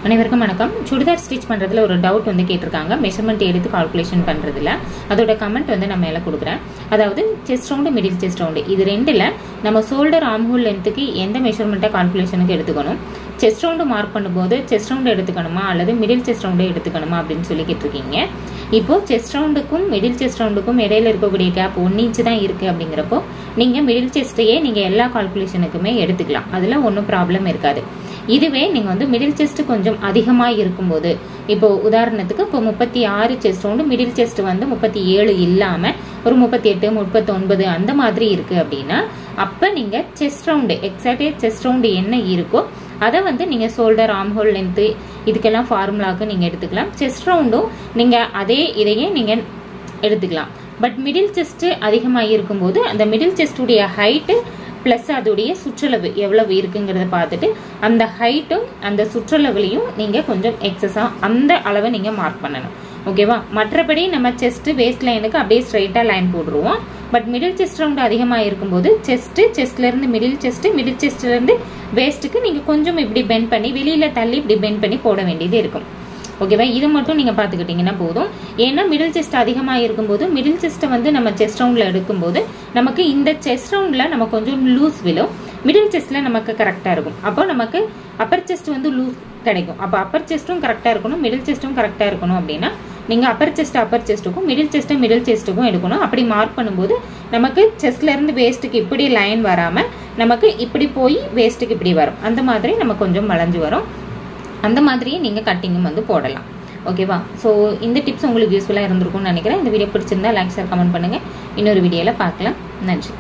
அனைவருக்கும் வணக்கம். சுடிதார் ஸ்டிச் பண்றதுல ஒரு டவுட் வந்து கேட்டிருக்காங்க. மெஷர்மெண்ட் எடுத்து கால்குலேஷன் பண்றதுல அதோட கமெண்ட் வந்து நான் மேல கொடுக்குறேன். அதாவது chest round, middle chest round, இது ரெண்டுல நம்ம ஷோல்டர் ஆர்ம் ஹோல் லென்த்துக்கு எந்த மெஷர்மெண்ட்டை கால்குலேஷனுக்கு எடுத்துக்கணும், செஸ்ட் ரவுண்டு மார்க் பண்ணும்போது செஸ்ட் ரவுண்டு எடுத்துக்கணுமா அல்லது மிடில் செஸ்ட் ரவுண்டு எடுத்துக்கணுமா அப்படின்னு சொல்லி கேட்டிருக்கீங்க. இப்போ செஸ்ட் ரவுண்டுக்கும் மிடில் செஸ்ட் ரவுண்டுக்கும் இடையில இருக்கக்கூடிய கேப் 1 இன்ச் தான் இருக்கு. அப்படிங்கிறப்போ நீங்க மிடில் செஸ்டையே நீங்க எல்லா கால்குலேஷனுக்குமே எடுத்துக்கலாம். அதுல ஒன்றும் ப்ராப்ளம் இருக்காது. இதுவே நீங்க வந்து மிடில் செஸ்ட் கொஞ்சம் அதிகமா இருக்கும்போது, இப்போ உதாரணத்துக்கு இப்போ 36 செஸ்ட் ரவுண்டு, மிடில் செஸ்ட் வந்து 37 இல்லாம ஒரு 38 39 அந்த மாதிரி இருக்கு அப்படின்னா அப்ப நீங்க செஸ்ட் ரவுண்டு, எக்ஸாக்டா செஸ்ட் ரவுண்டு என்ன இருக்கோ அதை வந்து நீங்க ஷோல்டர் ஆர்ம் ஹோல் லென்த் இதுக்கெல்லாம் ஃபார்முலாக்கு நீங்க எடுத்துக்கலாம். செஸ்ட் ரவுண்டும் நீங்க இதையே நீங்க எடுத்துக்கலாம். பட் மிடில் செஸ்ட் அதிகமா இருக்கும்போது அந்த மிடில் செஸ்டுடைய ஹைட்டு பிளஸ் அதோடைய சுற்றளவு எவ்வளவு இருக்குங்கிறத பார்த்துட்டு அந்த ஹைட்டும் அந்த சுற்றளவுலையும் நீங்க கொஞ்சம் எக்ஸஸா அந்த அளவை நீங்க மார்க் பண்ணணும். ஓகேவா? மற்றபடி நம்ம செஸ்ட் வேஸ்ட் லைனுக்கு அப்படியே ஸ்ட்ரைட்டா லைன் போடுவோம். பட் மிடில் செஸ்ட் ரவுண்ட் அதிகமா இருக்கும்போது செஸ்ட்ல இருந்து மிடில் செஸ்ட்ல இருந்து வேஸ்ட்டுக்கு நீங்க கொஞ்சம் இப்படி பெண்ட் பண்ணி வெளியில தள்ளி இப்படி பெண்ட் பண்ணி போட வேண்டியது இருக்கும். ஓகேவா? இது மட்டும் நீங்க பாத்துக்கிட்டீங்கன்னா போதும். ஏன்னா மிடில் செஸ்ட் அதிகமா இருக்கும்போது மிடில் செஸ்ட்டை வந்து நம்ம செஸ்ட் ரவுண்ட்ல எடுக்கும்போது நமக்கு இந்த செஸ்ட் ரவுண்ட்ல நம்ம கொஞ்சம் லூஸ் விழும், மிடில் செஸ்ட்ல நமக்கு கரெக்டா இருக்கும். அப்போ நமக்கு அப்பர் செஸ்ட் வந்து லூஸ் கிடைக்கும். அப்போ அப்பர் செஸ்டும் கரெக்டா இருக்கணும், மிடில் செஸ்டும் கரெக்டா இருக்கணும். அப்படின்னா நீங்க அப்பர் செஸ்ட்டுக்கும் மிடில் செஸ்ட்டுக்கும் எடுக்கணும். அப்படி மார்க் பண்ணும்போது நமக்கு செஸ்ட்ல இருந்து வேஸ்ட்டுக்கு இப்படி லைன் வராம நமக்கு இப்படி போய் வேஸ்ட்டுக்கு இப்படி வரும். அந்த மாதிரி நம்ம கொஞ்சம் வளைஞ்சு வரும். அந்த மாதிரியே நீங்க கட்டிங்கும் வந்து போடலாம். ஓகேவா? ஸோ இந்த டிப்ஸ் உங்களுக்கு யூஸ்ஃபுல்லா இருந்திருக்கும்னு நினைக்கிறேன். இந்த வீடியோ பிடிச்சிருந்தா லைக், ஷேர், கமெண்ட் பண்ணுங்க. இன்னொரு வீடியோல பார்க்கலாம். நன்றி.